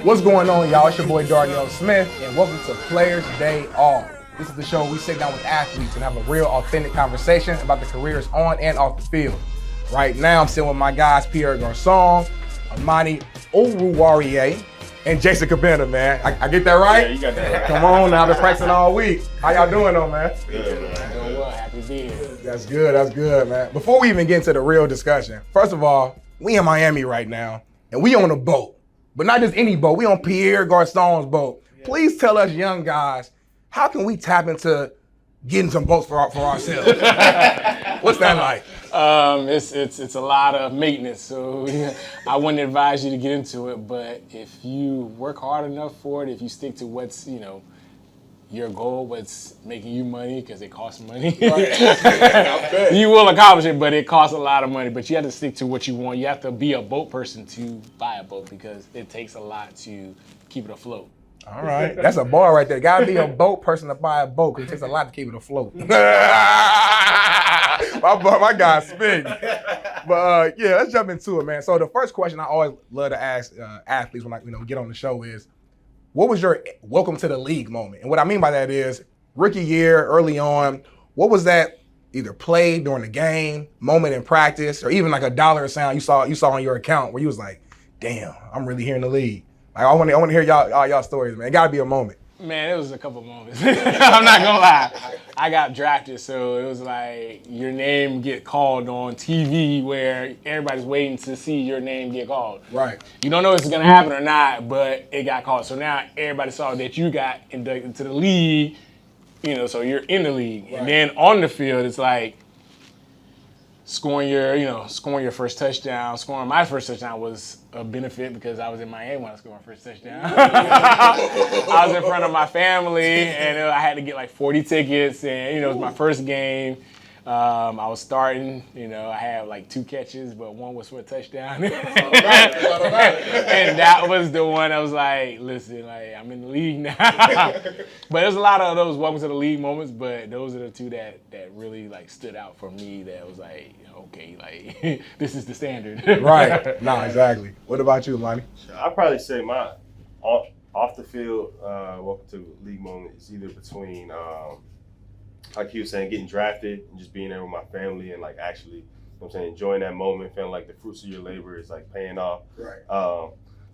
What's going on, y'all? It's your boy Darren Smith, and welcome to Players Day Off. This is the show where we sit down with athletes and have a real, authentic conversation about the careers on and off the field. Right now, I'm sitting with my guys, Pierre Garcon, Amani Oruwariye, and Jason Cabinda, man. I get that right? Yeah, you got that right. Come on now, I've been practicing all week. How y'all doing though, man? Good, man. Doing well, happy to be here. That's good, man. Before we even get into the real discussion, first of all, we in Miami right now, and we on a boat. But not just any boat, we on Pierre Garcon's boat. Please tell us young guys, how can we tap into getting some boats for ourselves? What's that like? It's a lot of maintenance, so I wouldn't advise you to get into it. But if you work hard enough for it, if you stick to what's your goal, what's making you money, because it costs money, you will accomplish it. But it costs a lot of money. But you have to stick to what you want. You have to be a boat person to buy a boat because it takes a lot to keep it afloat. All right, that's a bar right there. Gotta be a boat person to buy a boat because it takes a lot to keep it afloat. my guy's spin. But yeah, let's jump into it, man. So the first question I always love to ask athletes when I get on the show is, what was your welcome to the league moment? And what I mean by that is rookie year, early on, what was that either play during the game, moment in practice, or even like a dollar sound you saw on your account where you was like, damn, I'm really here in the league. Like, I want to hear y'all stories, man. It gotta be a moment. Man, it was a couple moments. I'm not gonna lie. I got drafted, so it was like your name get called on TV where everybody's waiting to see your name get called. Right. You don't know if it's gonna happen or not, but it got called. So now everybody saw that you got inducted into the league, so you're in the league. Right. And then on the field, it's like scoring your first touchdown. Scoring my first touchdown was a benefit because I was in Miami when I scored my first touchdown. I was in front of my family, and I had to get like 40 tickets, and it was my first game. I was starting, I had like 2 catches, but one was for a touchdown. And that was the one I was like, listen, like I'm in the league now. But there's a lot of those welcome to the league moments, but those are the 2 that really like stood out for me that was like, okay, like this is the standard. Right. No, exactly. What about you, Lonnie? I'd probably say my off the field welcome to the league moment is either between like he was saying, getting drafted and just being there with my family and like actually, enjoying that moment, feeling like the fruits of your labor is like paying off. Right.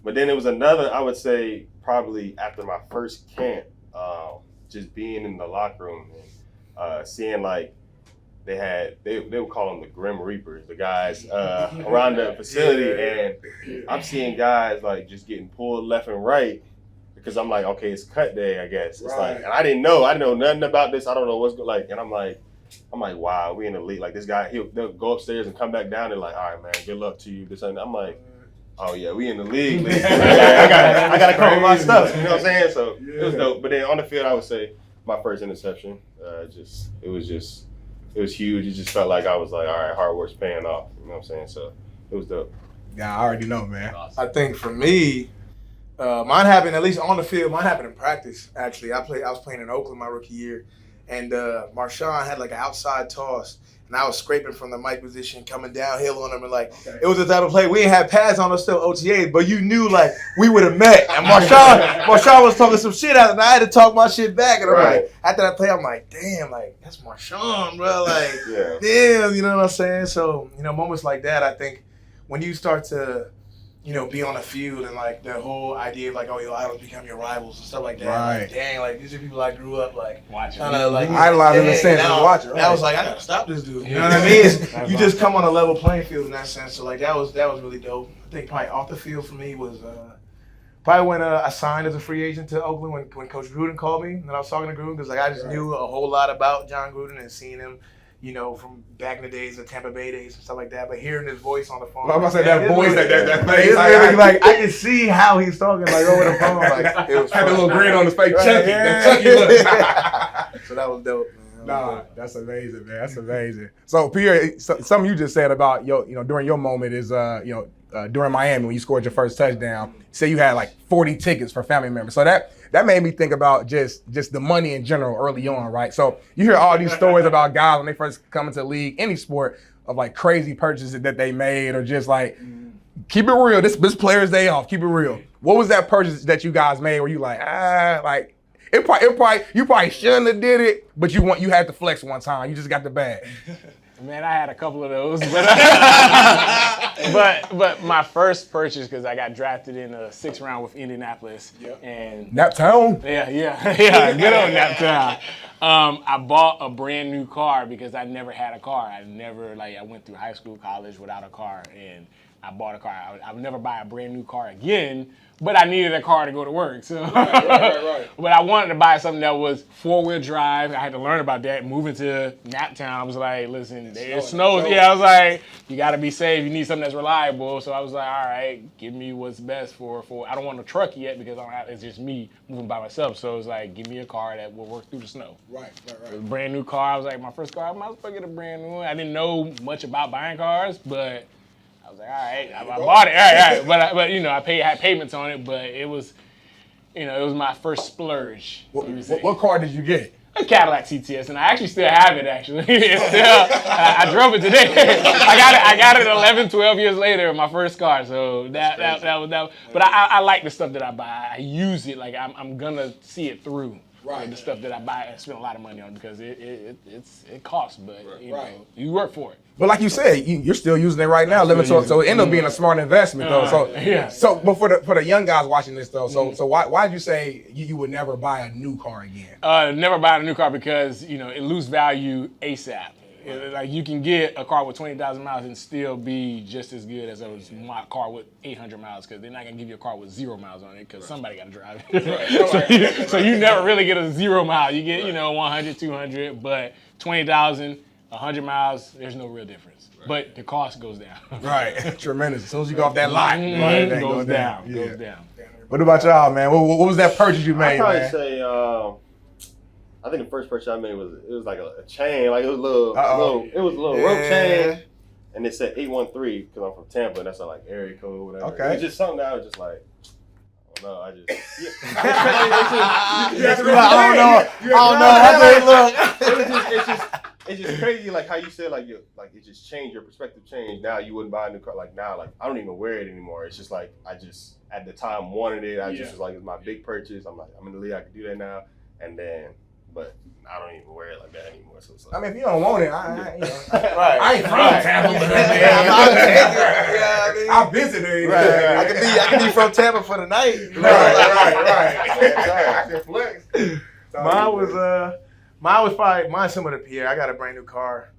But then it was another, I would say, probably after my first camp, just being in the locker room and seeing like they would call them the Grim Reapers, the guys around the facility, and I'm seeing guys like just getting pulled left and right. Because I'm like, okay, it's cut day, I guess. It's like, and I didn't know nothing about this. I don't know what's like, and I'm like, wow, we in the league. Like this guy, they'll go upstairs and come back down and like, all right, man, good luck to you. This and I'm like, oh yeah, we in the league. I gotta come with my stuff. You know what I'm saying? So it was dope. But then on the field, I would say my first interception, it was huge. It just felt like I was like, all right, hard work's paying off. You know what I'm saying? So it was dope. Yeah, I already know, man. I think for me, mine happened, at least on the field, mine happened in practice, actually. I was playing in Oakland my rookie year, and Marshawn had like an outside toss, and I was scraping from the mic position, coming downhill on him, and like, It was the type of play, we didn't have pads on us still OTAs, but you knew like we would have met. And Marshawn was talking some shit out, and I had to talk my shit back, and I'm like, after that play, I'm like, damn, like, that's Marshawn, bro, like, damn, you know what I'm saying? So, moments like that, I think, when you start to be on the field and like the whole idea of like, oh, your idols become your rivals and stuff like that. Right. Like, dang, like these are people I grew up like watching. Kind of like idolizing the sense of watching. I was like, I gotta stop this dude. You know what I mean? You just come on a level playing field in that sense. So like that was really dope. I think probably off the field for me was probably when I signed as a free agent to Oakland when Coach Gruden called me and I was talking to Gruden because like I just knew a whole lot about John Gruden and seeing him. From back in the days, the Tampa Bay days and stuff like that. But hearing his voice on the phone, I'm gonna say that voice, that face. Like I can see how he's talking like over the phone. Like it was had a little grin on his face, Chucky look. So that was dope, man. Nah, that's amazing, man. That's amazing. So Pierre, something you just said about during your moment is during Miami when you scored your first touchdown. Say you had like 40 tickets for family members. So that made me think about just the money in general early on, right? So you hear all these stories about guys when they first come into the league, any sport, of like crazy purchases that they made or just like keep it real. This player's day off. Keep it real. What was that purchase that you guys made where you like, you probably shouldn't have did it, but you had to flex one time. You just got the bag. Man, I had a couple of those, but my first purchase, because I got drafted in a 6th round with Indianapolis, and Naptown? Yeah, good old Naptown. I bought a brand new car because I never had a car. I went through high school, college without a car, and I bought a car. I would never buy a brand new car again, but I needed a car to go to work. So, right. But I wanted to buy something that was 4-wheel drive. I had to learn about that. Moving to Naptown, I was like, listen, it snows. Yeah, I was like, you got to be safe. You need something that's reliable. So I was like, all right, give me what's best for. I don't want a truck yet because it's just me moving by myself. So it's like, give me a car that will work through the snow. Right. It was a brand new car. I was like, my first car, I might as well get a brand new one. I didn't know much about buying cars, but I was like, all right, I bought it. All right. But I had payments on it, but it was, it was my first splurge. What car did you get? A Cadillac CTS, and I actually still have it, actually. I drove it today. I got it 11, 12 years later, my first car. So that was. But I like the stuff that I buy. I use it. Like, I'm going to see it through. Right. The stuff that I buy, I spend a lot of money on because it costs, but you work for it. But like you said, you're still using it right now, so it ended up being a smart investment though. But for the young guys watching this though, so why did you say you would never buy a new car again? Never buy a new car because it loses value ASAP. Like, you can get a car with 20,000 miles and still be just as good as a car with 800 miles because they're not going to give you a car with 0 miles on it because somebody got to drive it. So you never really get a 0 mile. You get, 100, 200, but 20,000, 100 miles, there's no real difference. Right. But the cost goes down. Right. Tremendous. As soon as you go off that line, it goes down. Goes down. What about y'all, man? What was that purchase you made, I'd probably say, I think the first purchase I made was like a chain, like it was a little rope chain, and it said 813 because I'm from Tampa, and that's like area code, whatever. Okay. It's just something that I was just like, I don't know, I just. It's just crazy, like how you said, like it just changed your perspective. Changed. Now you wouldn't buy a new car. Like now, like I don't even wear it anymore. It's just like I just at the time wanted it. I just was like, it's my big purchase. I'm like, I'm in the league. I can do that now, and then. But I don't even wear it like that anymore. So it's like, I mean, if you don't want it, I ain't from Tampa. I visited. Right. I can be from Tampa for the night. Right. I can flex. Mine's similar to Pierre. I got a brand new car.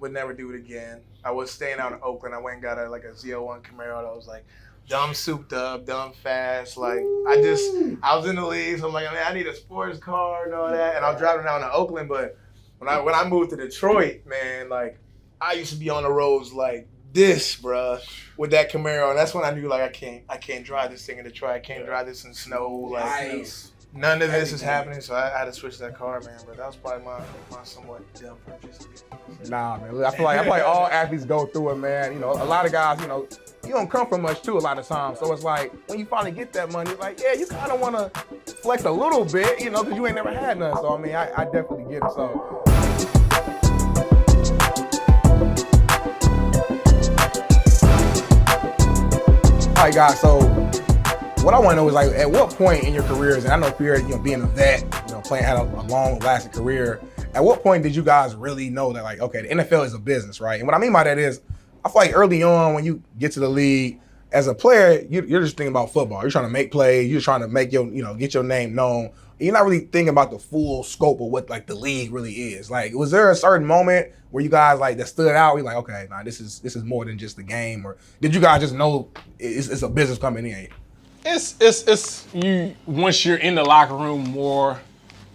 Would never do it again. I was staying out in Oakland. I went and got a Z01 Camaro that was like dumb souped up, dumb fast. Like I was in the league, so I'm like, man, I need a sports car and all that. And I was driving down to Oakland, but when I moved to Detroit, man, like I used to be on the roads like this, bruh, with that Camaro, and that's when I knew like I can't drive this thing in Detroit. I can't drive this in snow. Like none of this is happening, so I had to switch that car, man. But that was probably my somewhat dumb purchase. Nah, man. I feel like all athletes go through it, man. A lot of guys, you don't come from much too a lot of times. So it's like when you finally get that money, it's like, yeah, you kind of want to flex a little bit, because you ain't never had none. So I mean, I definitely get it. So. All right, guys. So what I want to know is, like, at what point in your careers, and I know Pierre, being a vet, had a long-lasting career. At what point did you guys really know that, like, okay, the NFL is a business, right? And what I mean by that is, I feel like early on when you get to the league, as a player, you're just thinking about football. You're trying to make plays. You're trying to make get your name known. You're not really thinking about the full scope of what like the league really is. Like, was there a certain moment where you guys like that stood out? You're like, okay, nah, this is more than just the game, or did you guys just know it's a business coming in? It's you once you're in the locker room more.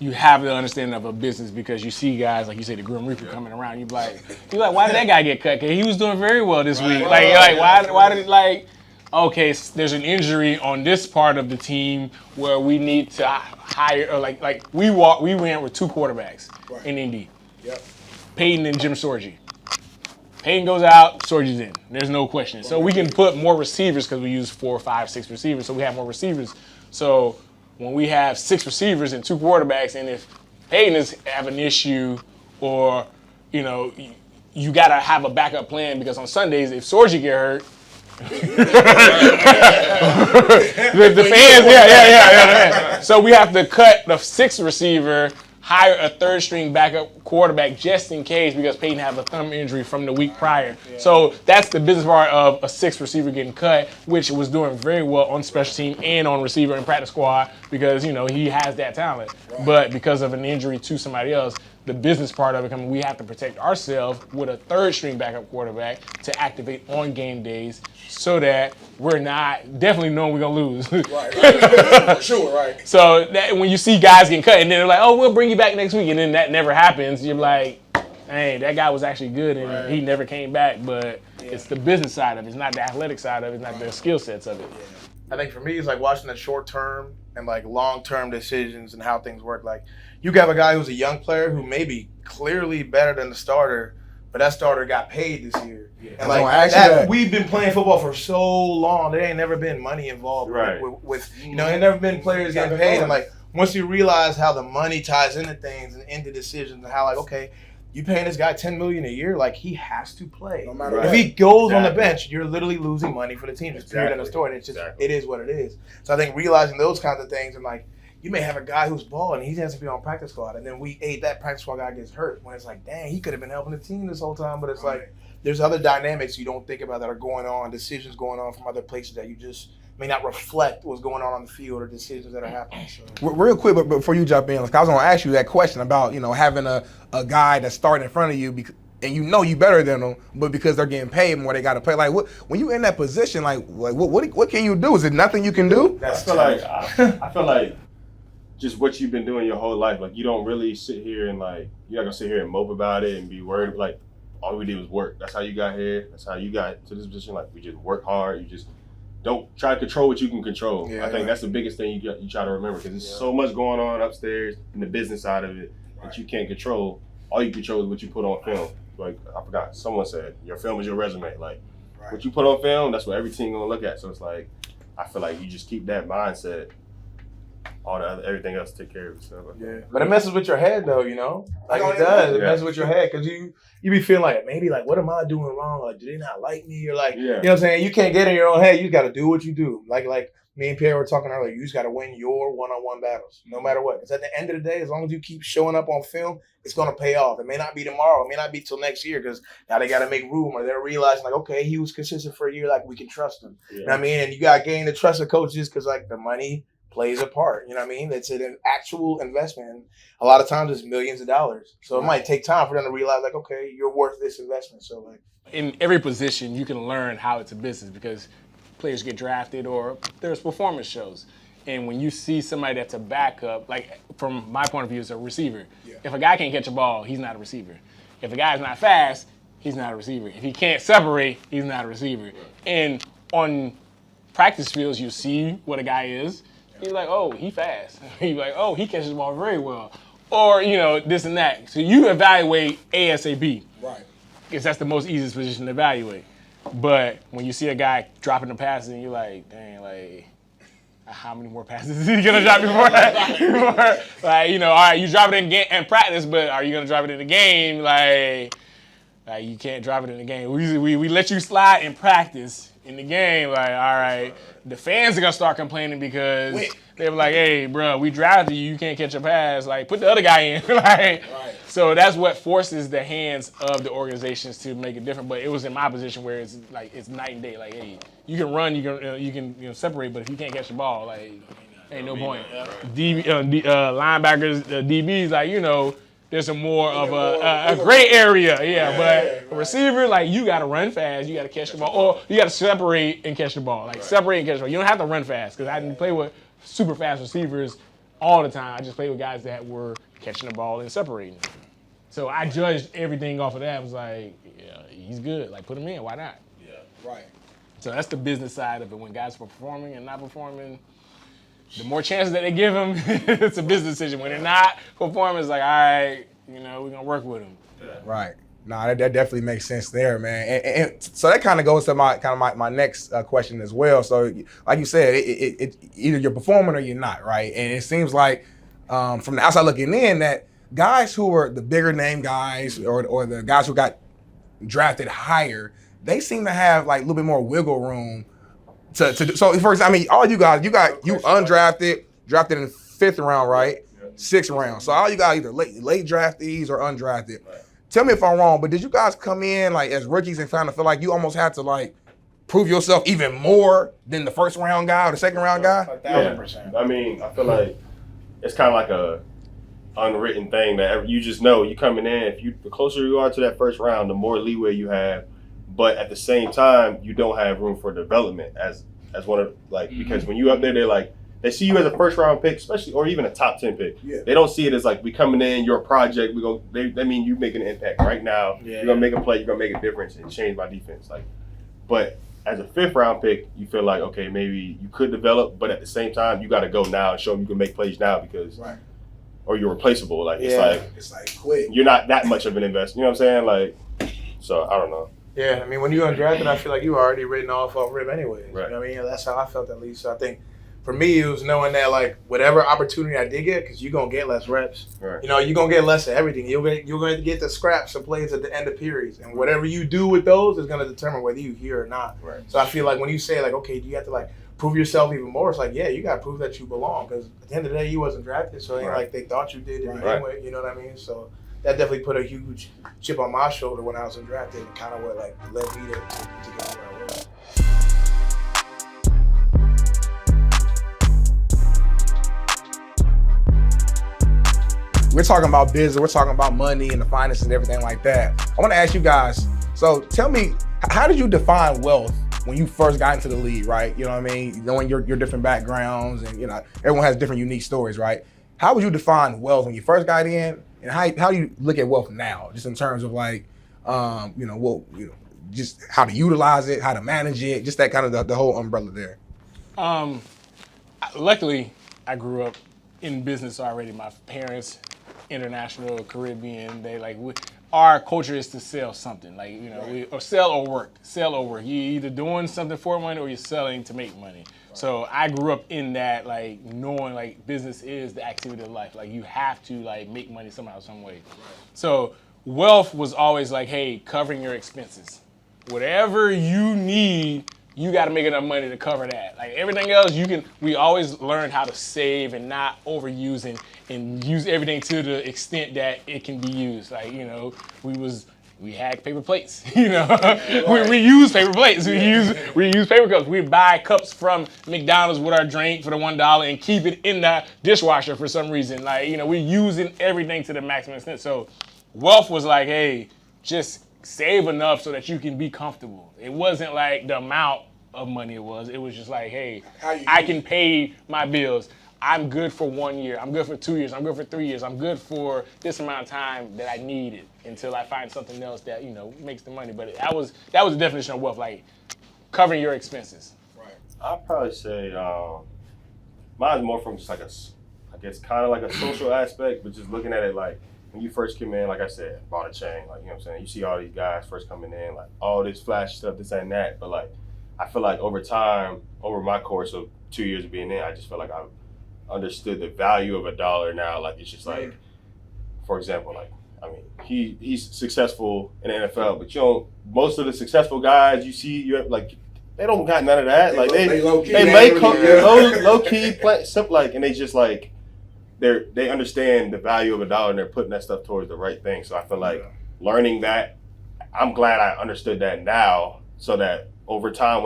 You have the understanding of a business because you see guys, like you say, the Grim Reaper coming around. You're like, why did that guy get cut? Cause he was doing very well this week. Why did okay, there's an injury on this part of the team where we need to hire, or we went with 2 quarterbacks in Indy. Yep. Peyton and Jim Sorgi. Peyton goes out, Sorgi's in. There's no question. So we can put more receivers because we use 4, 5, 6 receivers. So we have more receivers. So when we have 6 receivers and 2 quarterbacks, and if Peyton is having an issue, or you got to have a backup plan because on Sundays if Sorgi get hurt, The fans, yeah. So we have to cut the 6th receiver, hire a 3rd string backup quarterback just in case because Peyton had a thumb injury from the week prior. So that's the business part of a 6th receiver getting cut, which was doing very well on special team and on receiver and practice squad because, he has that talent. Right. But because of an injury to somebody else, the business part of it coming, we have to protect ourselves with a 3rd string backup quarterback to activate on game days so that we're not definitely knowing we're going to lose. Right. For sure, right. So that when you see guys getting cut and then they're like, oh, we'll bring you back next week, and then that never happens, you're like, hey, that guy was actually good and he never came back. But it's the business side of it. It's not the athletic side of it. It's not the skill sets of it. I think for me, it's like watching the short term and like long term decisions and how things work. Like you have a guy who's a young player who may be clearly better than the starter, but that starter got paid this year. Yeah. And like we've been playing football for so long, there ain't never been money involved with ain't never been players getting paid. And like once you realize how the money ties into things and into decisions and how like, okay, you paying this guy $10 million a year, like he has to play. No matter if he goes on the bench, you're literally losing money for the team. It's period in the story. And it's just it is what it is. So I think realizing those kinds of things and like you may have a guy who's balling, he has to be on practice squad, and then that practice squad guy gets hurt when it's like, dang, he could have been helping the team this whole time, but it's like there's other dynamics you don't think about that are going on, decisions going on from other places that you just may not reflect what's going on the field or decisions that are happening. So. Real quick, but before you jump in, I was going to ask you that question about having a guy that's starting in front of you and you better than them, but because they're getting paid more, they got to play. Like, when you're in that position, what can you do? Is there nothing you can do? I feel like just what you've been doing your whole life. Like, you don't really sit here and you're not gonna sit here and mope about it and be worried. Like, all we did was work. That's how you got here. That's how you got to this position. Like, we just work hard. You just don't try to control what you can control. I think that's the biggest thing you try to remember because there's so much going on upstairs in the business side of it that you can't control. All you control is what you put on film. Like, I forgot, someone said, your film is your resume. Like, what you put on film, that's what every team gonna look at. So it's like, I feel like you just keep that mindset. Everything else take care of itself. Yeah, but it messes with your head though, Like it does. It messes with your head because you be feeling like maybe like what am I doing wrong? Like do they not like me? Or like you know what I'm saying? You can't get in your own head. You got to do what you do. Like me and Pierre were talking earlier. You just got to win your one-on-one battles, no matter what. Because at the end of the day, as long as you keep showing up on film, it's gonna pay off. It may not be tomorrow. It may not be till next year because now they got to make room or they're realizing like okay, he was consistent for a year. Like we can trust him. You know what I mean? And you got to gain the trust of coaches because like the money plays a part, you know what I mean? It's an actual investment. And a lot of times it's millions of dollars. So it might take time for them to realize like, okay, you're worth this investment. So like in every position you can learn how it's a business because players get drafted or there's performance shows. And when you see somebody that's a backup, like from my point of view as a receiver, if a guy can't catch a ball, he's not a receiver. If a guy's not fast, he's not a receiver. If he can't separate, he's not a receiver. And on practice fields, you see what a guy is. You're like, oh, he fast. You're like, oh, he catches the ball very well. Or, this and that. So you evaluate ASAP. Right. Because that's the most easiest position to evaluate. But when you see a guy dropping the passes and you're like, dang, how many more passes is he going to drop before that? All right, you drop it in practice, but are you going to drop it in the game? Like you can't drop it in the game. We let you slide in practice. In the game, all right, the fans are gonna start complaining because they're like, hey, bro, we drafted you, you can't catch a pass. Like, put the other guy in. So that's what forces the hands of the organizations to make it different. But it was in my position where it's night and day. Like, hey, you can run, you can separate, but if you can't catch the ball, like, ain't no point. Linebackers, DBs, there's a more of a gray area, but a receiver, you got to run fast, you got to catch the ball, or you got to separate and catch the ball. Separate and catch the ball. You don't have to run fast because I didn't play with super fast receivers all the time. I just played with guys that were catching the ball and separating. So I judged everything off of that. I was like, yeah, he's good. Put him in. Why not? Yeah, right. So that's the business side of it. When guys are performing and not performing, the more chances that they give them, it's a business decision. When they're not performing, it's like, all right, we're going to work with them. Right. Nah, that definitely makes sense there, man. And so that kind of goes to my next question as well. So like you said, it either you're performing or you're not, right? And it seems like from the outside looking in that guys who are the bigger name guys or the guys who got drafted higher, they seem to have like a little bit more wiggle room to do. So first, I mean, all you guys, you undrafted, drafted in the 5th round, right? 6th round. So all you guys either late draftees or undrafted. Right. Tell me if I'm wrong, but did you guys come in like as rookies and kind of feel like you almost had to like prove yourself even more than the 1st round guy or the 2nd round guy? 1,000%. I mean, I feel like it's kind of like a unwritten thing that you just know you coming in. The closer you are to that 1st round, the more leeway you have. But at the same time, you don't have room for development as one of like because when you up there, they see you as a 1st round pick, especially or even a top 10 pick. Yeah. They don't see it as like we coming in, you're a project. They mean you making an impact right now. Yeah. You're gonna make a play. You're gonna make a difference and change my defense. But as a 5th round pick, you feel like okay, maybe you could develop, but at the same time, you got to go now and show them you can make plays now because, or you're replaceable. It's like quick. You're not that much of an investment. You know what I'm saying? So I don't know. Yeah, I mean, when you're undrafted, I feel like you were already written off rip anyway. Right. You know what I mean? That's how I felt at least. So I think for me, it was knowing that like whatever opportunity I did get, because you're gonna get less reps. Right. You know, you're gonna get less of everything. You're going to get the scraps of plays at the end of periods, and whatever you do with those is gonna determine whether you here or not. Right. So I feel like when you say like, okay, do you have to like prove yourself even more? It's like, yeah, you gotta prove that you belong, because at the end of the day, you wasn't drafted, so it ain't like they thought you did anyway. You know what I mean? So that definitely put a huge chip on my shoulder when I was undrafted, and kind of what like led me to get where I was. We're talking about business, we're talking about money and the finances and everything like that. I want to ask you guys, so tell me, how did you define wealth when you first got into the league, right? You know what I mean? Knowing your different backgrounds and, you know, everyone has different unique stories, right? How would you define wealth when you first got in? And how do you look at wealth now, just in terms of like, just how to utilize it, how to manage it, just that kind of the whole umbrella there? Luckily, I grew up in business already. My parents, international, Caribbean, our culture is to sell something, or sell or work. You're either doing something for money or you're selling to make money. Right. So I grew up in that, knowing business is the activity of life. You have to make money somehow, some way. Right. So wealth was always hey, covering your expenses. Whatever you need, you got to make enough money to cover that. Everything else, we always learned how to save and not overuse and use everything to the extent that it can be used. We had paper plates, we use paper plates. We use paper cups. We buy cups from McDonald's with our drink for the $1 and keep it in the dishwasher for some reason. We're using everything to the maximum extent. So wealth was hey, just save enough so that you can be comfortable. It wasn't the amount of money it was. It was just hey, I can pay my bills. I'm good for 1 year. I'm good for 2 years. I'm good for 3 years. I'm good for this amount of time that I needed until I find something else that, makes the money. But that was the definition of wealth, covering your expenses. Right. I'd probably say mine's more from just kind of a social aspect, but just looking at it when you first came in, like I said, bought a chain, you know what I'm saying? You see all these guys first coming in, all this flash stuff, this and that. But I feel over time, over my course of 2 years of being in, I just feel I've understood the value of $1 now. It's just for example, he's successful in the NFL, but most of the successful guys you see, they don't got none of that. They low key play simple, and they just they understand the value of $1 and they're putting that stuff towards the right thing. So I feel learning that, I'm glad I understood that now, so that over time,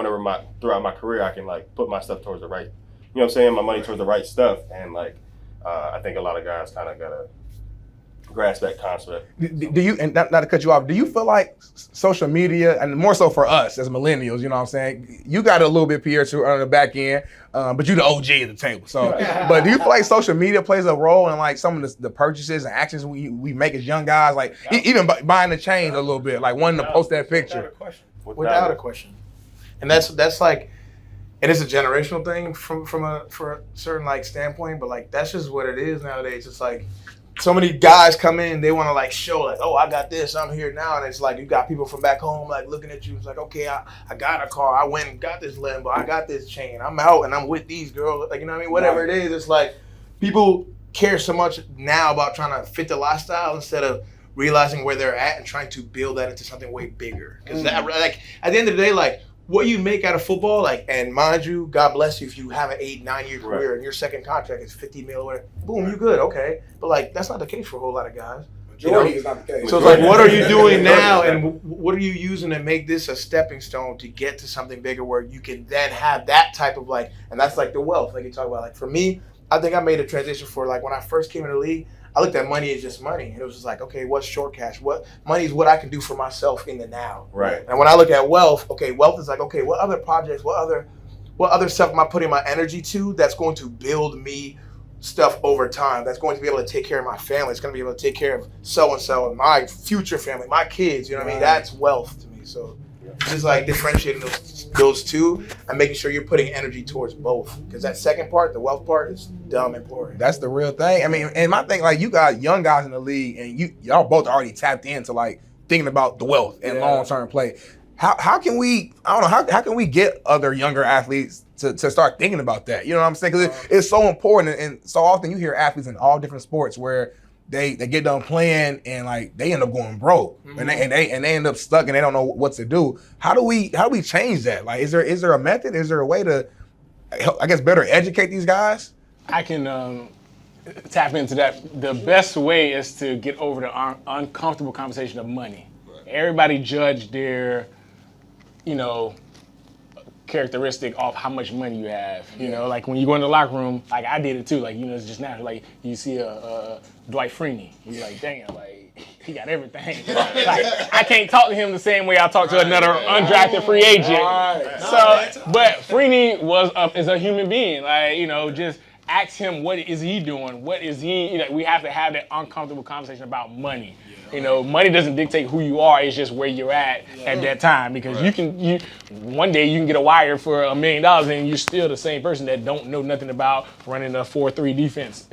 throughout my career, I can put my stuff towards the right, you know what I'm saying, my money towards the right stuff. And I think a lot of guys kind of gotta grasp that concept. Do you, and not to cut you off, do you feel like social media, and more so for us as millennials, you know what I'm saying, you got a little bit Pierre too on the back end, but you the OG at the table. So, but do you feel like social media plays a role in some of the purchases and actions we make as young guys, even buying the chains a little bit, wanting to post that picture? Without a question. And that's it is a generational thing for a certain standpoint, but that's just what it is nowadays. It's so many guys come in, they want to show oh, I got this, I'm here now, and it's you got people from back home looking at you. It's okay, I got a car, I went and got this Lambo, I got this chain, I'm out and I'm with these girls, you know what I mean? Whatever it is, it's people care so much now about trying to fit the lifestyle instead of realizing where they're at and trying to build that into something way bigger. Because that, like, at the end of the day, like, what you make out of football, like, and mind you, God bless you if you have an 8-9 year career and your second contract is $50 million or whatever, boom, you good, okay. But like, that's not the case for a whole lot of guys. Majority is not the case. So it's like, what are you doing now, and what are you using to make this a stepping stone to get to something bigger where you can then have that type of like, and that's like the wealth, like you talk about. Like for me, I think I made a transition for like when I first came into the league, I looked at money as just money, and it was just like, okay, what's short cash? What money is what I can do for myself in the now. Right. And when I look at wealth, okay, wealth is like, okay, what other projects, what other stuff am I putting my energy to that's going to build me stuff over time, that's going to be able to take care of my family, it's going to be able to take care of so-and-so and my future family, my kids, you know what I mean? That's wealth to me. So just like differentiating those two and making sure you're putting energy towards both. Because that second part, the wealth part, is dumb important. That's the real thing. I mean, and my thing, like, you got young guys in the league, and y'all both already tapped into like thinking about the wealth and long-term play. How can we, I don't know, how can we get other younger athletes to start thinking about that? You know what I'm saying? Because it's so important, and so often you hear athletes in all different sports where they get done playing and like they end up going broke, and they end up stuck and they don't know what to do. How do we change that? Like, is there a method? Is there a way to, I guess, better educate these guys? I can tap into that. The best way is to get over the uncomfortable conversation of money. Everybody judge their, characteristic off how much money you have. You know, like when you go in the locker room, like I did it too. Like, it's just natural. Like you see a Dwight Freeney, you're like, damn, like he got everything. Like I can't talk to him the same way I talk to another undrafted free agent. So, but Freeney is a human being. Like, just ask him, what is he doing? What is he? We have to have that uncomfortable conversation about money. Money doesn't dictate who you are. It's just where you're at that time. Because one day you can get a wire for $1 million and you're still the same person that don't know nothing about running a 4-3 defense.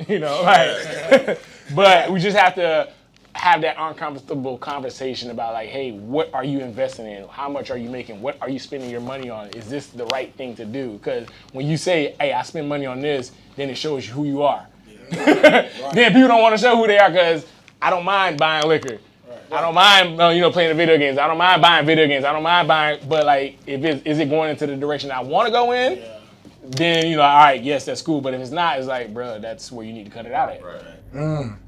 But we just have to have that uncomfortable conversation about like, hey, what are you investing in? How much are you making? What are you spending your money on? Is this the right thing to do? Because when you say, hey, I spend money on this, then it shows you who you are. Then people don't want to show who they are because I don't mind buying liquor. I don't mind, playing the video games. I don't mind buying video games. I don't mind buying, but like, is it going into the direction I want to go in? Then, all right, yes, that's cool. But if it's not, it's like, bro, that's where you need to cut it out at.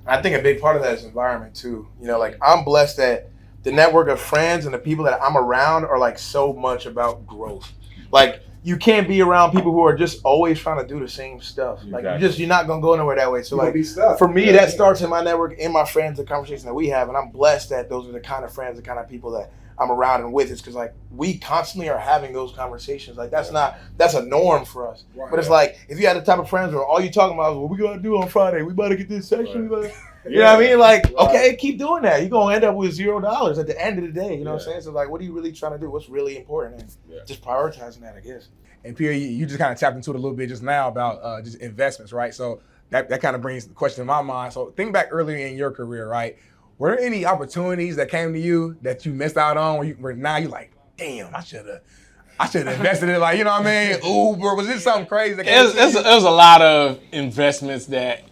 I think a big part of that is environment too. Like I'm blessed that the network of friends and the people that I'm around are like so much about growth. Like you can't be around people who are just always trying to do the same stuff. Like you're not gonna go nowhere that way. So like for me, that starts in my network, in my friends, the conversation that we have, and I'm blessed that those are the kind of friends, the kind of people that I'm around and with. It's because like we constantly are having those conversations. Like that's a norm for us. But it's like if you had the type of friends where all you talking about is what we gonna do on Friday, we about to get this section. You know what I mean? Like, okay, keep doing that. You're gonna end up with $0 at the end of the day. You know what I'm saying? So like, what are you really trying to do? What's really important? And just prioritizing that, I guess. And Pierre, you just kind of tapped into it a little bit just now about just investments, right? So that kind of brings the question to my mind. So think back earlier in your career, right? Were there any opportunities that came to you that you missed out on where now you're like, damn, I should have invested in, like, you know what I mean? Uber, was it something crazy that came to you? It was a lot of investments that,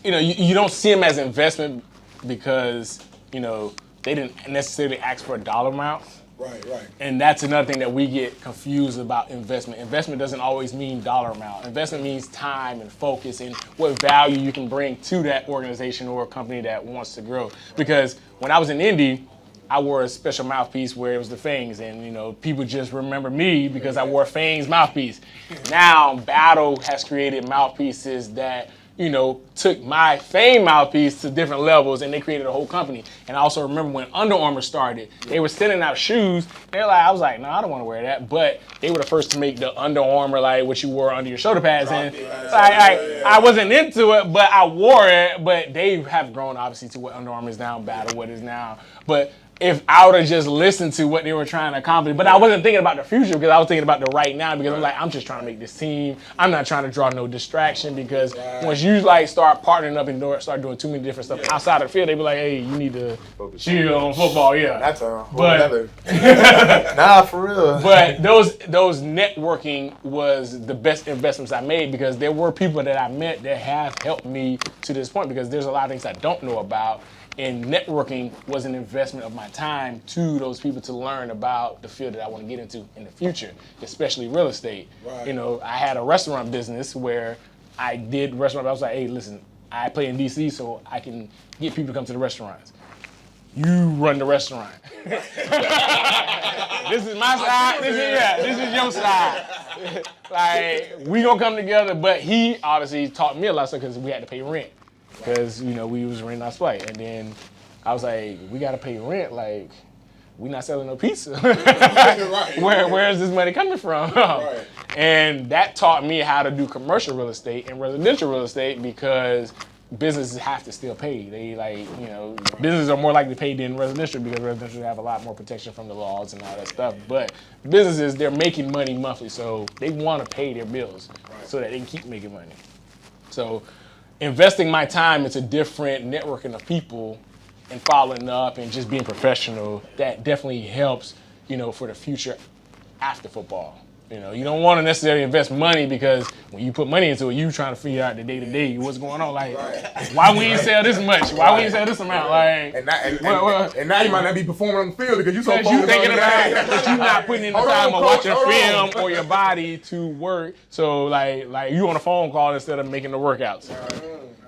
you don't see them as investment because, they didn't necessarily ask for a dollar amount. Right. And that's another thing that we get confused about investment. Investment doesn't always mean dollar amount. Investment means time and focus and what value you can bring to that organization or a company that wants to grow. Because when I was in Indy, I wore a special mouthpiece where it was the fangs, and people just remember me because I wore a fangs mouthpiece. Now, Battle has created mouthpieces that took my fame mouthpiece to different levels, and they created a whole company. And I also remember when Under Armour started, they were sending out shoes. I was like, no, I don't want to wear that. But they were the first to make the Under Armour, like what you wore under your shoulder pads. And I wasn't into it, but I wore it. But they have grown, obviously, to what Under Armour is now, Battle what is now. But if I would have just listened to what they were trying to accomplish, but I wasn't thinking about the future because I was thinking about the right now because I'm just trying to make this team. I'm not trying to draw no distraction because once you start partnering up and start doing too many different stuff outside of the field, they be like, hey, you need to chill on football. Yeah, that's a whole other. Nah, for real. But those networking was the best investments I made because there were people that I met that have helped me to this point because there's a lot of things I don't know about. And networking was an investment of my time to those people to learn about the field that I want to get into in the future, especially real estate. Right. You know, I had a restaurant business where I did restaurant. I was like, hey, listen, I play in DC, so I can get people to come to the restaurants. You run the restaurant. This is my side. This is your side. Like, we gonna come together. But he obviously taught me a lot of stuff because we had to pay rent. Because, you know, we was renting our spite. And then I was like, we gotta pay rent. Like, we not selling no pizza. Right. Where is this money coming from? Right. And that taught me how to do commercial real estate and residential real estate because businesses have to still pay. They businesses are more likely to pay than residential because residential have a lot more protection from the laws and all that stuff. But businesses, they're making money monthly, so they want to pay their bills so that they can keep making money. So investing my time into different networking of people and following up and just being professional, that definitely helps, for the future after football. You don't want to necessarily invest money because when you put money into it, you trying to figure out the day-to-day what's going on. Like, why we ain't sell this much? Why we ain't sell this amount? Like, And now you might not be performing on the field because you so because you focused thinking on about that. that you're not putting in the Hold time on, of coach, watching hold film on. or your body to work. So like you on a phone call instead of making the workouts.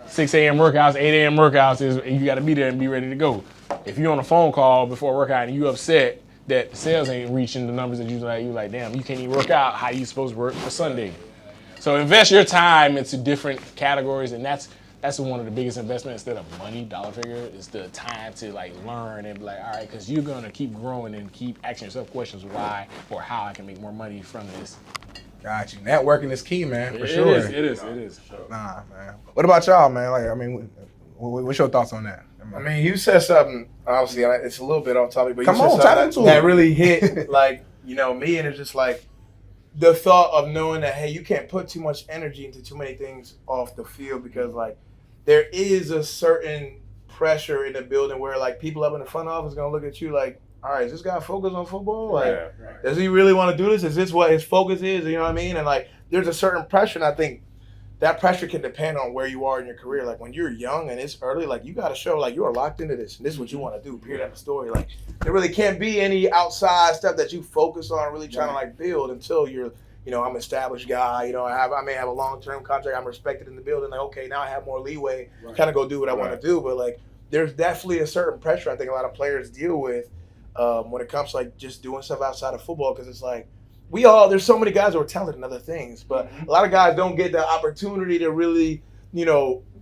6 a.m. workouts, 8 a.m. workouts is you got to be there and be ready to go. If you're on a phone call before a workout and you upset that the sales ain't reaching the numbers that you like, damn, you can't even work out. How you supposed to work for Sunday? So invest your time into different categories, and that's one of the biggest investments instead of money, dollar figure, is the time to learn and be like, all right, because you're gonna keep growing and keep asking yourself questions why or how I can make more money from this. Got you. Networking is key, man, for It sure. is. Nah, man. What about y'all, man? What's your thoughts on that? I mean, you said something, obviously, it's a little bit off topic, but Come you on, said tap something into that it. really hit, me, and it's just the thought of knowing that, hey, you can't put too much energy into too many things off the field because, there is a certain pressure in the building where, people up in the front office going to look at you like, all right, is this guy focused on football? Does he really want to do this? Is this what his focus is? You know what I mean? And, there's a certain pressure, and I think that pressure can depend on where you are in your career. When you're young and it's early, you got to show, you are locked into this, and this is what you want to do, period, end of story. There really can't be any outside stuff that you focus on really trying to, build until you're, I'm an established guy. I may have a long-term contract. I'm respected in the building. Okay, now I have more leeway, kind of go do what I want to do. But, there's definitely a certain pressure I think a lot of players deal with when it comes to, just doing stuff outside of football because it's there's so many guys who are talented in other things, but a lot of guys don't get the opportunity to really,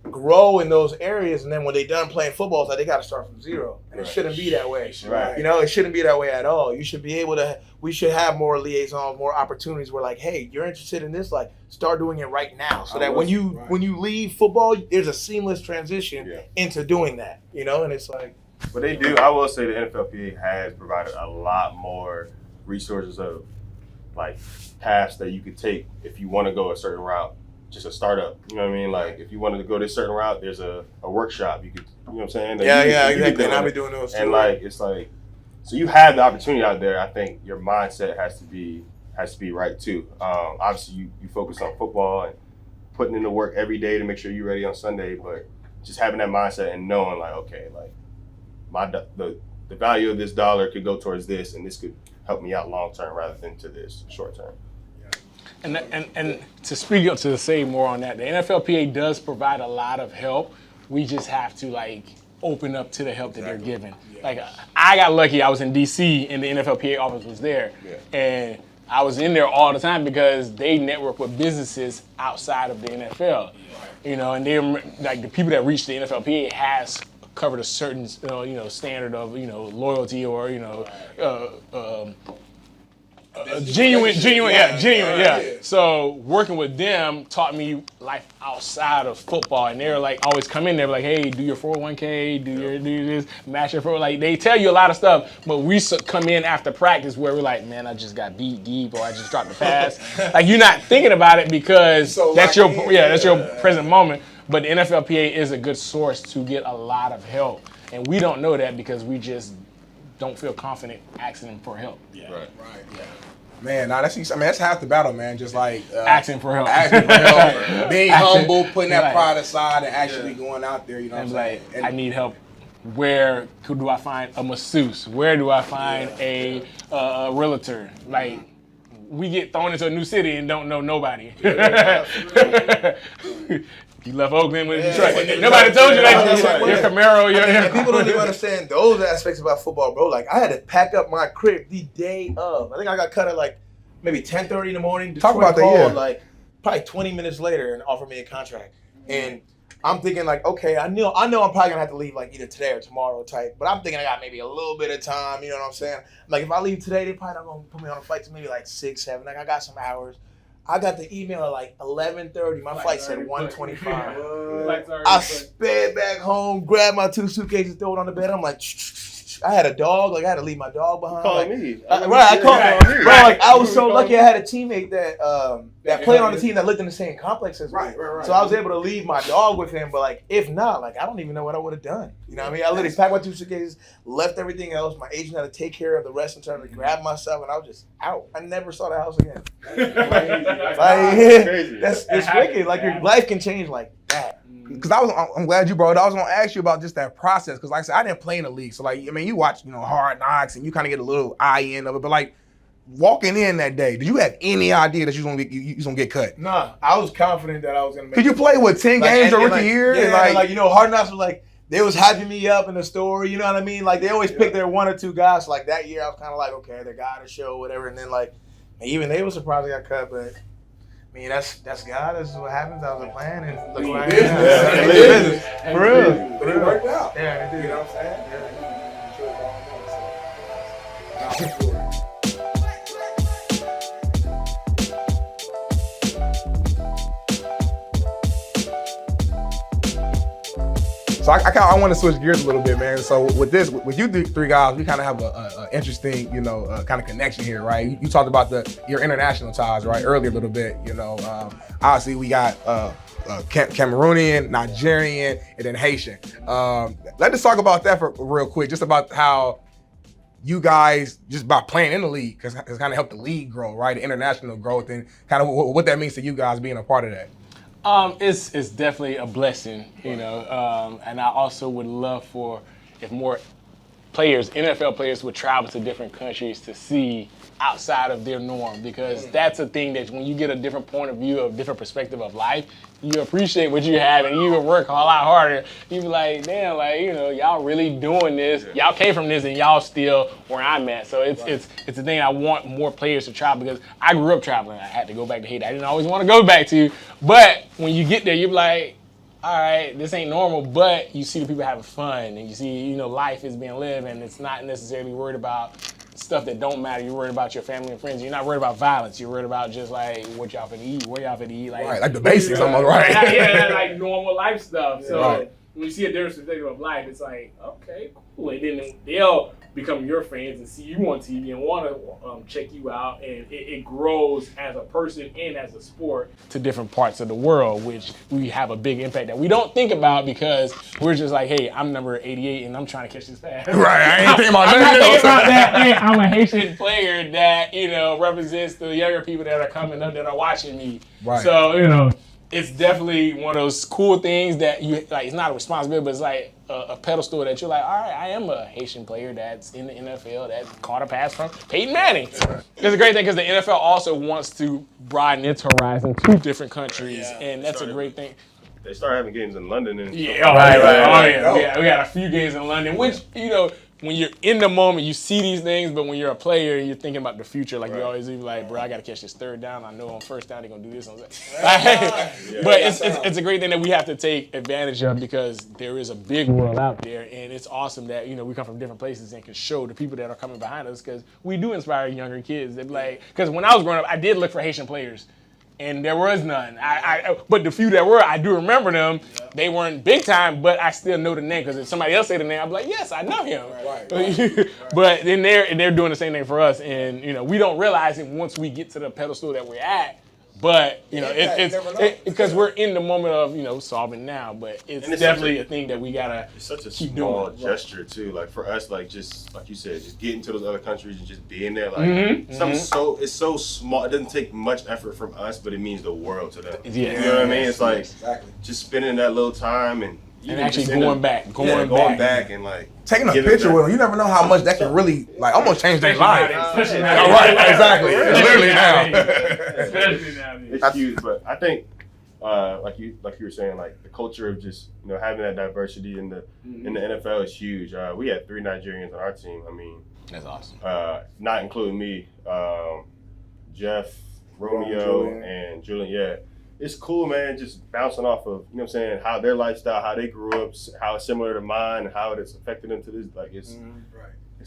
grow in those areas. And then when they're done playing football, it's they got to start from zero. And it shouldn't be that way. Right. It shouldn't be that way at all. You should be we should have more liaisons, more opportunities where hey, you're interested in this, start doing it right now. So that when you leave football, there's a seamless transition into doing that, and it's But they do. I will say the NFLPA has provided a lot more resources of paths that you could take if you want to go a certain route, just a startup. You know what I mean? If you wanted to go this certain route, there's a workshop you could. You know what I'm saying? Exactly. And I'll be doing those too. And so you have the opportunity out there. I think your mindset has to be right too. Obviously, you focus on football and putting in the work every day to make sure you're ready on Sunday, but just having that mindset and knowing the value of this dollar could go towards this, and this could help me out long term rather than to this short term. And to speak up to say more on that, the NFLPA does provide a lot of help. We just have to open up to the help that they're giving. I got lucky. I was in DC and the NFLPA office was there, and I was in there all the time because they network with businesses outside of the NFL. And they're the people that reach the NFLPA has covered a certain standard of loyalty or genuine. So working with them taught me life outside of football, and they're always come in there hey, do your 401k, do this, match your 4. They tell you a lot of stuff, but we come in after practice where we're man, I just got beat deep or I just dropped the pass. You're not thinking about it because that's your present moment. But the NFLPA is a good source to get a lot of help, and we don't know that because we just don't feel confident asking them for help. Right. Yeah. Man, that's half the battle, man. Just asking for help, being humble, putting that pride aside, and actually going out there. You know what I'm saying? I need help Where do I find a masseuse? Where do I find a realtor? Like, we get thrown into a new city and don't know nobody. You left Oakland with Detroit. Nobody told you that. Your Camaro, and people don't even understand those aspects about football, bro. Like, I had to pack up my crib the day of. I think I got cut at like maybe 10:30 in the morning. Talk about that, yeah. Like probably 20 minutes later and offered me a contract. And I'm thinking like, okay, I know I'm probably gonna have to leave like either today or tomorrow type. But I'm thinking I got maybe a little bit of time. You know what I'm saying? Like if I leave today, they probably not gonna put me on a flight to maybe like 6, 7. Like I got some hours. I got the email at like 11:30. My flight said 1:25. I sped back home, grabbed my 2 suitcases, throw it on the bed. I'm like, I had a dog. Like I had to leave my dog behind. Calling like, me. I called me. Bro, like I was so lucky. I had a teammate that played on the team that lived in the same complex as me. Right. So I was able to leave my dog with him. But like, if not, like I don't even know what I would have done. You know what I mean? I literally packed my 2 suitcases, left everything else. My agent had to take care of the rest in terms of grab myself, and I was just out. I never saw the house again. It's wicked. Like your life can change like that. Because I'm glad you brought it. I was gonna ask you about just that process. Because like I said, I didn't play in the league, so like I mean, you watch Hard Knocks and you kind of get a little eye in of it. But like walking in that day, did you have any idea that you was gonna get cut? Nah, I was confident that I was gonna make. Could you play with 10 games your rookie year? Yeah, and like Hard Knocks was like they was hyping me up in the story. You know what I mean? Like they always pick their 1 or 2 guys. So, like that year, I was kind of like, okay, they got a show, whatever. And then like even they were surprised I got cut, but. I mean, that's God. That's what happens. I was a plan, and look what I am. For real. But it worked out. Yeah, it did. You know what I'm saying? So I want to switch gears a little bit, man. So with you 3 guys, we kind of have a interesting, kind of connection here, right? You talked about your international ties, right? Earlier a little bit, obviously we got Cameroonian, Nigerian, and then Haitian. Let's just talk about that for real quick, just about how you guys, just by playing in the league, has kind of helped the league grow, right? The international growth, and kind of what that means to you guys being a part of that. It's definitely a blessing, and I also would love if more players, NFL players, would travel to different countries to see outside of their norm, because that's a thing that when you get a different point of view, a different perspective of life, you appreciate what you have and you can work a lot harder. You be like, damn, like, y'all really doing this. Y'all came from this and y'all still where I'm at. So it's a thing I want more players to travel, because I grew up traveling. I had to go back to Haiti. I didn't always want to go back to, but when you get there, you're like, all right, this ain't normal, but you see the people having fun and you see, life is being lived, and it's not necessarily worried about stuff that don't matter. You're worried about your family and friends. You're not worried about violence. You're worried about just like what y'all finna eat, where y'all finna eat. Like the basics, almost, right? Yeah, like normal life stuff. So when you see a different perspective of life, it's like, okay, cool. And then they'll become your fans and see you on TV and want to check you out, and it grows as a person and as a sport to different parts of the world, which we have a big impact that we don't think about, because we're just like, hey, I'm number 88 and I'm trying to catch this pass. Right, I ain't thinking about I'm not thinking about that. Hey, I'm a Haitian player that represents the younger people that are coming up that are watching me. Right. So it's definitely one of those cool things that you like. It's not a responsibility, but it's like a pedestal that you're like, all right, I am a Haitian player that's in the NFL that caught a pass from Peyton Manning. Right. It's a great thing because the NFL also wants to broaden its horizon to different countries, and that's a great thing. They started having games in London. Right. Oh yeah, we had a few games in London, which when you're in the moment, you see these things, but when you're a player, you're thinking about the future. Like, you always be like, bro, I got to catch this 3rd down. I know on 1st down they're going to do this. But it's a great thing that we have to take advantage of, because there is a big world out there, and it's awesome that, we come from different places and can show the people that are coming behind us, because we do inspire younger kids. They're like, because when I was growing up, I did look for Haitian players. And there was none. But the few that were, I do remember them. Yeah. They weren't big time, but I still know the name, because if somebody else say the name, I'm like, yes, I know him. Right. But then they're doing the same thing for us, and we don't realize it once we get to the pedestal that we're at. But it's because we're in the moment of solving now. But it's definitely a thing that we gotta. It's such a small gesture too. Like for us, like just like you said, just getting to those other countries and just being there. Like it's so small. It doesn't take much effort from us, but it means the world to them. Yeah. You know what I mean? It's like just spending that little time and And actually going back. Going back and like taking a giving picture back. with them, you never know how much that can really like almost change their life. Especially All right, exactly. Literally now. Especially nowadays. It's huge, but I think like you were saying, like the culture of just having that diversity in the NFL is huge. We had 3 Nigerians on our team. I mean, That's awesome. not including me, Jeff, Romeo, and Julian. Yeah, it's cool, man. Just bouncing off of what I'm saying, how their lifestyle, how they grew up, how it's similar to mine, and how it's affected them to this. Like it's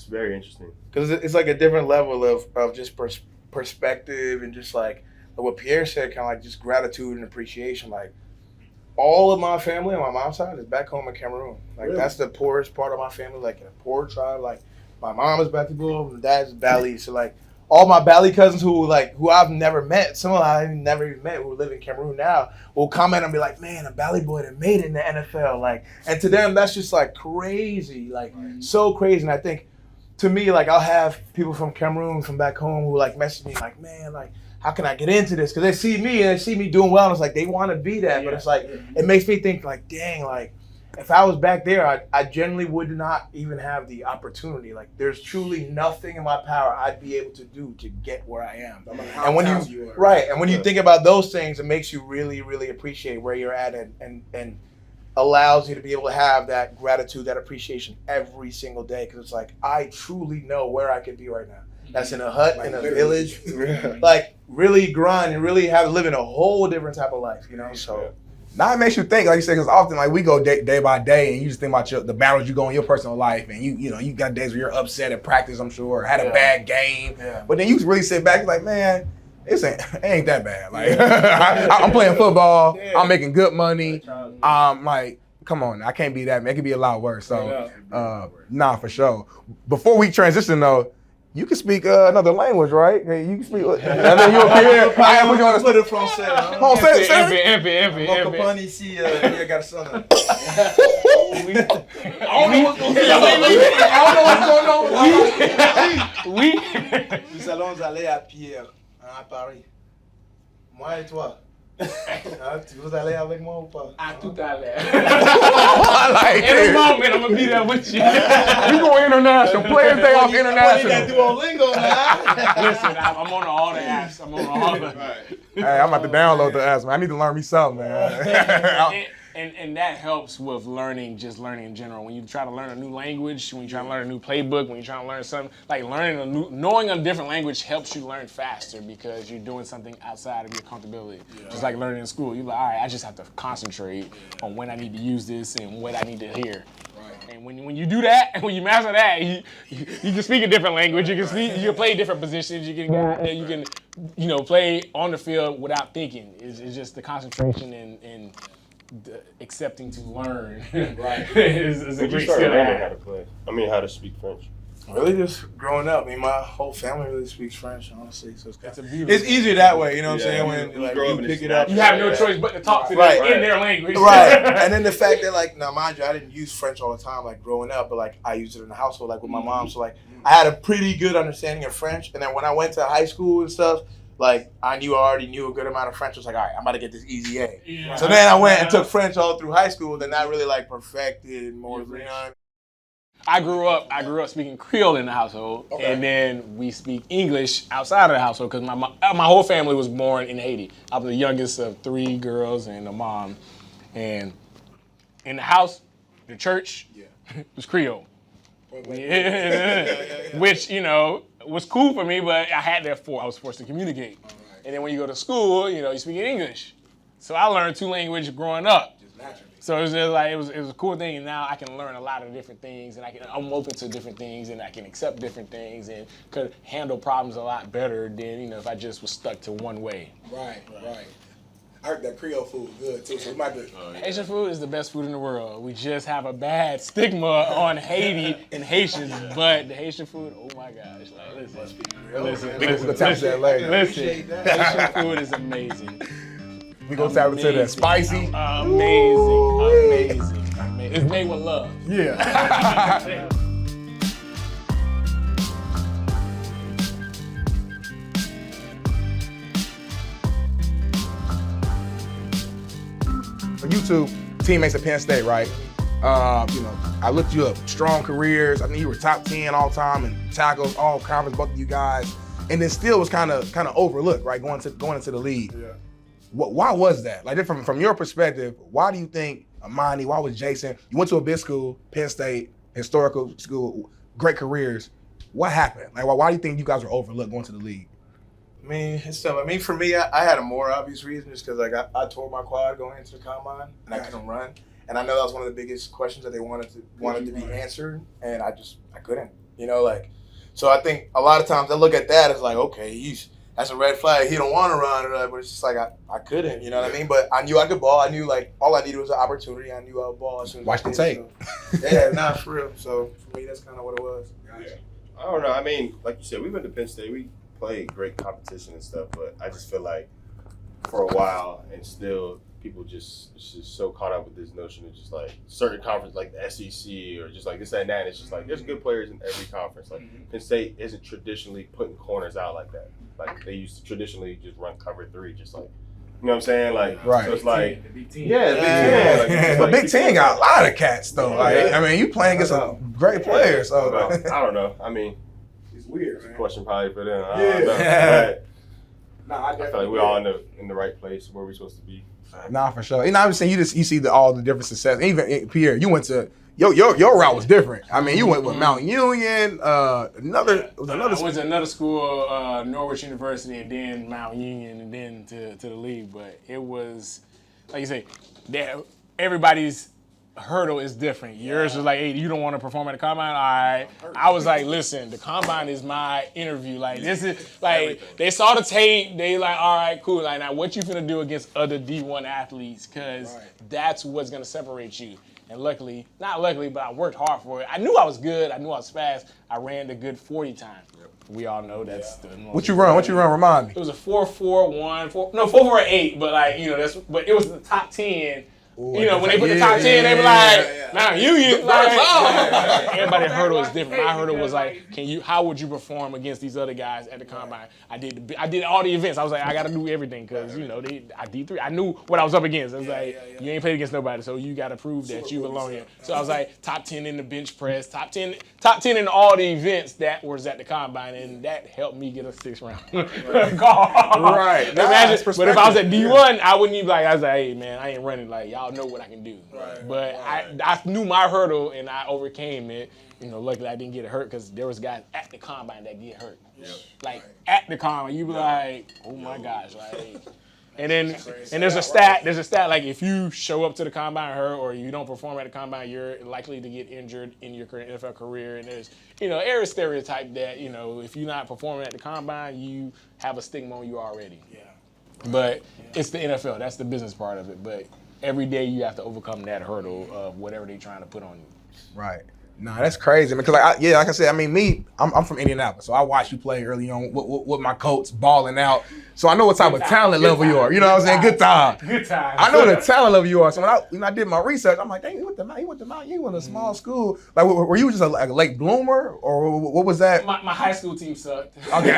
very interesting because it's like a different level of just perspective and just like what Pierre said, kind of like just gratitude and appreciation. Like all of my family on my mom's side is back home in Cameroon. Like that's the poorest part of my family, like in a poor tribe. Like my mom is Batibo, my dad's Bali. So like all my Bali cousins who I've never met, some of them I've never even met who live in Cameroon now, will comment and be like, man, a Bali boy that made it in the NFL. Like, and to them that's just like crazy, like so crazy. And I think to me, like I'll have people from Cameroon from back home who like message me like, man, like how can I get into this? Because they see me and they see me doing well, and it's like they want to be that. But it's like it makes me think like, dang, like if I was back there, I generally would not even have the opportunity. Like there's truly nothing in my power I'd be able to do to get where I am. And when you think about those things, it makes you really, really appreciate where you're at and allows you to be able to have that gratitude, that appreciation every single day. Because it's like I truly know where I could be right now. That's in a hut, like in a village, like really grind and really living a whole different type of life, So now it makes you think, like you said, because often like we go day by day, and you just think about the battles you go in your personal life, and you got days where you're upset at practice, I'm sure, or had a bad game, but then you really sit back, like, man, it ain't that bad. Like I'm playing football, I'm making good money, like. Come on, I can't be that, man. It could be a lot worse. So, for sure. Before we transition, though, you can speak another language, right? You can speak. And then you're here. I put you on the français. Come on, say it. Mon copain ici, Pierre Garcon. I don't know what's going on. Nous allons aller à Pierre, à Paris. Moi et toi. Tu veux aller avec moi ou pas? À tout à l'heure. I like In a it. moment, I'm gonna be there with you. We going international. Players Day off international. Duolingo now. Listen, I'm on all the apps. I'm on all the. Hey, I'm about to download the apps, man. I need to learn me something, man. And that helps with learning in general. When you try to learn a new language, when you try to learn a new playbook, when you try to learn something, like knowing a different language helps you learn faster because you're doing something outside of your comfortability. Just like learning in school, you're like, all right, I just have to concentrate on when I need to use this and what I need to hear. And when you do that, and when you master that, you can speak a different language. You can play different positions. You can play on the field without thinking. It's just the concentration and the accepting to learn. is a great skill. How to speak French. Really, just growing up. I mean, my whole family really speaks French, honestly. So it's easier that way. You know what I'm saying? When like, you pick it up, you have no choice but to talk to them in their language. Right. And then the fact that, like, now mind you, I didn't use French all the time, like growing up, but like I used it in the household, like with my mom. So like I had a pretty good understanding of French. And then when I went to high school and stuff, like I already knew a good amount of French. I was like, all right, I'm about to get this easy A. Yeah. So then I went and took French all through high school. Then I really like perfected more. I grew up speaking Creole in the household, and then we speak English outside of the household because my whole family was born in Haiti. I was the youngest of 3 girls and a mom, and in the house, the church was Creole, which was cool for me, but I was forced to communicate. And then when you go to school, you speak in English. So I learned 2 languages growing up. Just naturally. So it was just like it was a cool thing, and now I can learn a lot of different things, and I'm open to different things, and I can accept different things, and could handle problems a lot better than if I just was stuck to one way. Right. I heard that Creole food good too, so we might do. Haitian food is the best food in the world. We just have a bad stigma on Haiti and Haitians, but the Haitian food, oh my gosh! Like, listen. Haitian food is amazing. We gonna tap into that spicy. Amazing. It's made with love. Yeah. For YouTube, teammates at Penn State, right? I looked you up. Strong careers. I think you were top 10 all time in tackles, all conference, both of you guys. And then still was kind of overlooked, right? Going into the league. Yeah. Why was that? Like from your perspective, why do you think Amani? Why was Jason? You went to a big school, Penn State, historical school, great careers. What happened? Like why do you think you guys were overlooked going to the league? I mean, it's tough. I mean, for me, I had a more obvious reason just because like I tore my quad going into the combine and I couldn't run, and I know that was one of the biggest questions that they wanted to be answered, and I couldn't. So I think a lot of times I look at that as like, okay, that's a red flag. He don't want to run, but it's just like I couldn't. You know what I mean? But I knew I could ball. I knew like all I needed was an opportunity. I knew I would ball as soon as Watch the tape. Yeah, nah, for real. So for me, that's kind of what it was. Yeah. I don't know. I mean, like you said, we went to Penn State. We played great competition and stuff, but I just feel like for a while and still people just so caught up with this notion of just like certain conference like the SEC or just like this, that, and that. It's just like there's good players in every conference. Like Penn State isn't traditionally putting corners out like that. Like they used to traditionally just run cover 3, just like, you know what I'm saying? Like, right. So it's like, the Big Ten. Yeah, the Big Ten. Like, But Big Ten got a lot of cats though. Like, I mean, you playing against some great players. So I don't know. I mean, It's weird, it's a man. question probably for them. I Yeah. don't know. But I I feel like we're all in the right place where we're supposed to be. Nah, for sure. And I'm just saying, you see all the different success. Even Pierre, you went to your route was different. I mean, you went with Mount Union. I went to another school, Norwich University, and then Mount Union, and then to the league. But it was, like you say, everybody's hurdle is different. Yours was like, hey, you don't want to perform at the combine? All right. I was like, listen, the combine is my interview. Like, this is, like, they saw the tape. They like, all right, cool. Like, now what you finna do against other D1 athletes? Because that's what's going to separate you. And luckily, not luckily, but I worked hard for it. I knew I was good. I knew I was fast. I ran the good 40 time. We all know that's the most. What you run? Remind me. It was a 4.41, 4.48, but like, but it was the top 10. When they put the top 10, they were like, "Now you everybody's hurdle is different. My hurdle was like, how would you perform against these other guys at the combine? I did all the events. I was like, I got to do everything because I D3. I knew what I was up against. I was like, you ain't played against nobody, so you got to prove that you belong here. So I was like, top 10 in the bench press, top 10 in all the events that was at the combine, and that helped me get a 6th round call. Right. Imagine, but if I was at D1, I wouldn't even I was like, hey man, I ain't running. Like y'all know what I can do. But I knew my hurdle and I overcame it. Luckily I didn't get hurt because there was guys at the combine that get hurt. Like at the combine, you be like, oh my gosh, like. And then there's a stat like if you show up to the combine hurt or you don't perform at the combine, you're likely to get injured in your NFL career. And there's every stereotype that if you're not performing at the combine, you have a stigma on you already. But it's the NFL. That's the business part of it. But every day you have to overcome that hurdle of whatever they're trying to put on you. Right. Nah, that's crazy. Because like I said, I mean, I'm from Indianapolis, so I watched you play early on with my coach balling out. So I know what type of talent level you are. You know what I'm saying? Good time. Good time. I know the talent level you are. So when I did my research, I'm like, dang, he went to Mount. You went to a small school. Like, were you just a late bloomer, or what was that? My high school team sucked. Okay.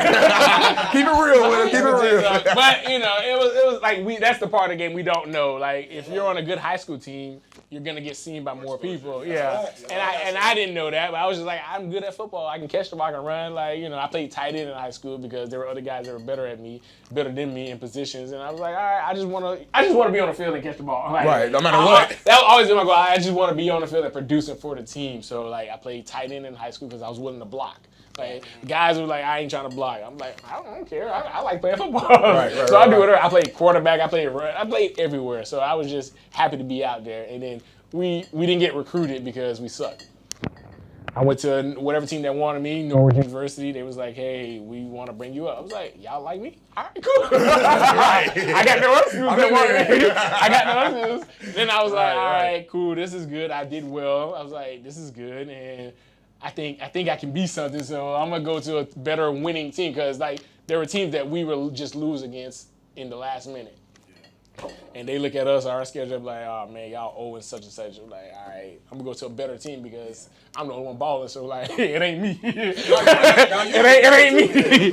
Keep it real with it. Keep it real. But it was like that's the part of the game we don't know. Like if you're on a good high school team, you're gonna get seen by more people. Yeah. And I didn't know that, but I was just like, I'm good at football. I can catch the ball, I can run. Like, I played tight end in high school because there were other guys that were better than me in positions. And I was like, all right, I just want to be on the field and catch the ball. Like, right, no matter what. That was always my goal. I just want to be on the field and producing for the team. So like, I played tight end in high school because I was willing to block. Like guys were like, I ain't trying to block. I'm like, I don't care. I like playing football. So I do whatever. I played quarterback. I played everywhere. So I was just happy to be out there. And then we didn't get recruited because we sucked. I went to whatever team that wanted me, Norwich University. They was like, hey, we want to bring you up. I was like, y'all like me? All right, cool. I got no excuses that wanted me. I got no excuses. Then I was like, all right, cool. This is good. I did well. I was like, this is good. And I think I can be something. So I'm going to go to a better winning team because like there were teams that we would just lose against in the last minute. And they look at us, our schedule, like, oh man, y'all owe and such and such. I'm like, all right, I'm gonna go to a better team because I'm the only one balling, so like, it ain't me. it ain't me.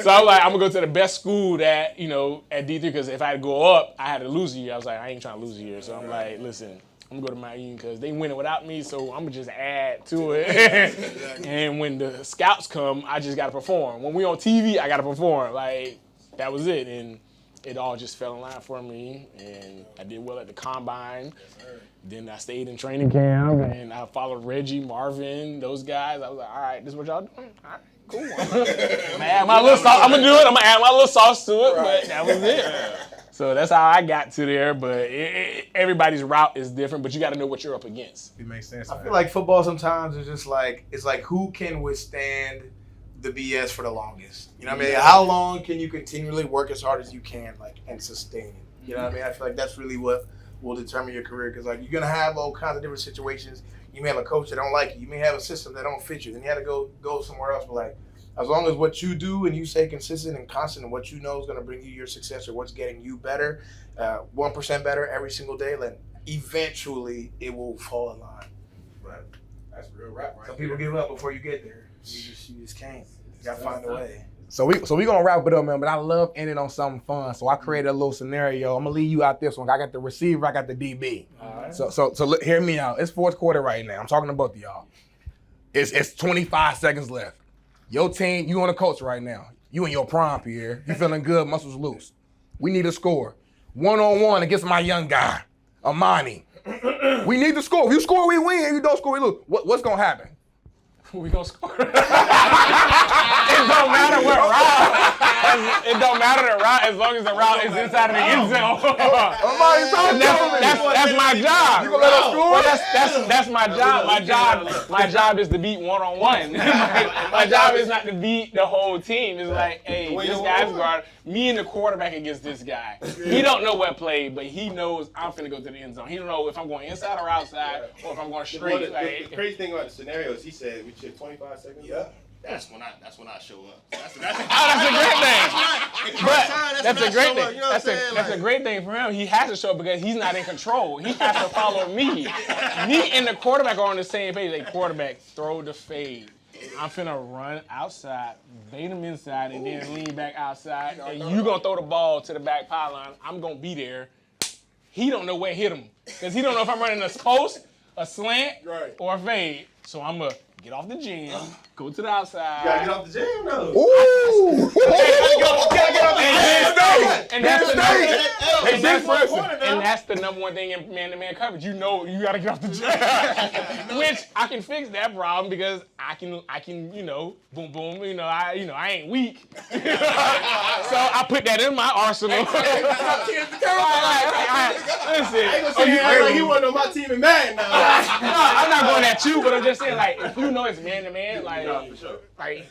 So I'm like, I'm gonna go to the best school that, at D3, because if I had to go up, I had to lose a year. I was like, I ain't trying to lose a year. So I'm like, listen, I'm gonna go to Miami because they winning without me, so I'm gonna just add to it. And when the scouts come, I just gotta perform. When we on TV, I gotta perform. Like, that was it. And it all just fell in line for me. And I did well at the combine. Then I stayed in training camp and I followed Reggie, Marvin, those guys. I was like, all right, this is what y'all doing? All right, cool. I'm gonna add my little sauce. I'm gonna do it. I'm gonna add my little sauce to it, but that was it. So that's how I got to there, but everybody's route is different, but you got to know what you're up against. It makes sense. I feel like football sometimes is just like, it's like who can withstand the BS for the longest? You know what I mean? How long can you continually work as hard as you can, like, and sustain it? You know what I mean? I feel like that's really what will determine your career, because like you're gonna have all kinds of different situations. You may have a coach that don't like you. You may have a system that don't fit you. Then you have to go somewhere else. But like, as long as what you do and you stay consistent and constant and what you know is going to bring you your success or what's getting you better, 1% better every single day, then eventually it will fall in line. But That's real rap, right? some people give up before you get there. You just can't. You got to find a way. So we gonna wrap it up, man. But I love ending on something fun. So I created a little scenario. I'm gonna leave you out this one. I got the receiver. I got the DB. All right. So look, hear me out. It's fourth quarter right now. I'm talking to both of y'all. It's 25 seconds left. Your team, you on the coach right now. You in your prime, Pierre. You feeling good, muscles loose. We need a score. 1-on-1 against my young guy, Amani. We need to score. If you score, we win. If you don't score, we lose. What's gonna happen? We gonna score. It don't matter what route. It don't matter the route as long as the route is inside of the end zone. That's my job. You gonna let us score? Well, that's my job. My job is to beat 1-on-1. My job is not to beat the whole team. It's like, hey, this guy's guard. Me and the quarterback against this guy. He don't know what play, but he knows I'm finna go to the end zone. He don't know if I'm going inside or outside, or if I'm going straight. The crazy thing about the scenario is he said we should 25 seconds. Yeah. That's when I show up. That's a great thing. But that's a great thing. That's a great thing for him. He has to show up because he's not in control. He has to follow me. Me and the quarterback are on the same page. Like, quarterback, throw the fade. I'm finna run outside, bait him inside, and then lean back outside. And you gonna throw the ball to the back pylon. I'm gonna be there. He don't know where to hit him because he don't know if I'm running a post, a slant, or a fade. So I'm gonna get off the gym, go to the outside. You gotta get off the gym, though. Ooh! And that's the number one thing in man-to-man coverage. You know you gotta get off the gym. Which I can fix that problem because I can, boom, boom, I ain't weak. So I put that in my arsenal. Listen, you want to know my team in Madden now. I'm not going at you, but I'm just saying, like, if you know it's man-to-man, like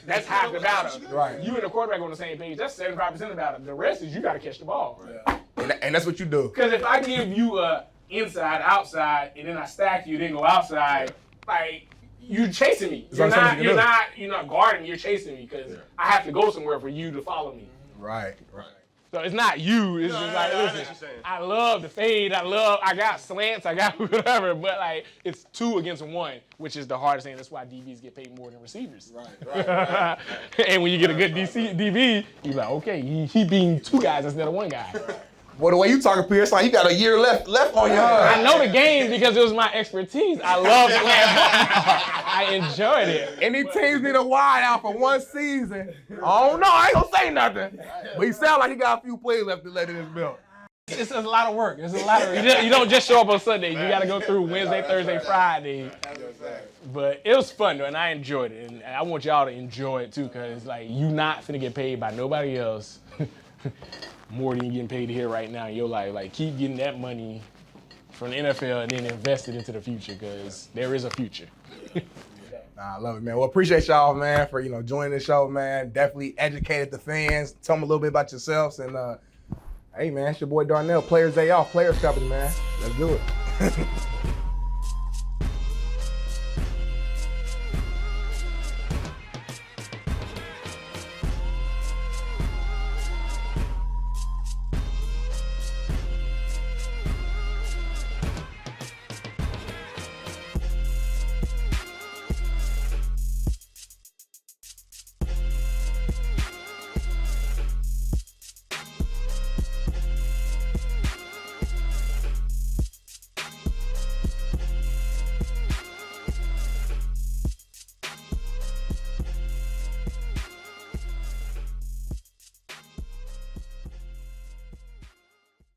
that's half the battle. Right. You and the quarterback on the same page, that's 75% of the battle. The rest is you got to catch the ball. Yeah. And that's what you do. Because if I give you a inside, outside, and then I stack you, then go outside, like, you're chasing me. You're not guarding me, you're chasing me because I have to go somewhere for you to follow me. Right. So it's not you. It's just like, listen, I love the fade. I got slants. I got whatever. But, like, it's 2 against 1, which is the hardest thing. That's why DBs get paid more than receivers. Right. And when you get a good DB, you're like, okay, he beating 2 guys instead of 1 guy. Well, the way you talking, Pierre, it's like you got a year left on your I know the game because it was my expertise. I love playing football. I enjoyed it. Any teams need a wideout for one season? I don't know. I ain't gonna say nothing. But he sound like he got a few plays left to let in his belt. It's a lot of work. It's a lot of. You don't just show up on Sunday. You got to go through Wednesday, Thursday, Friday. But it was fun though, and I enjoyed it, and I want y'all to enjoy it too, because like you not finna get paid by nobody else more than you getting paid here right now in your life. Like keep getting that money from the NFL and then invest it into the future, because there is a future. Nah, I love it, man. Well, appreciate y'all, man, for joining the show, man. Definitely educated the fans. Tell them a little bit about yourselves, and hey, man, it's your boy Darnell. Players Day Off, Players Company, man. Let's do it.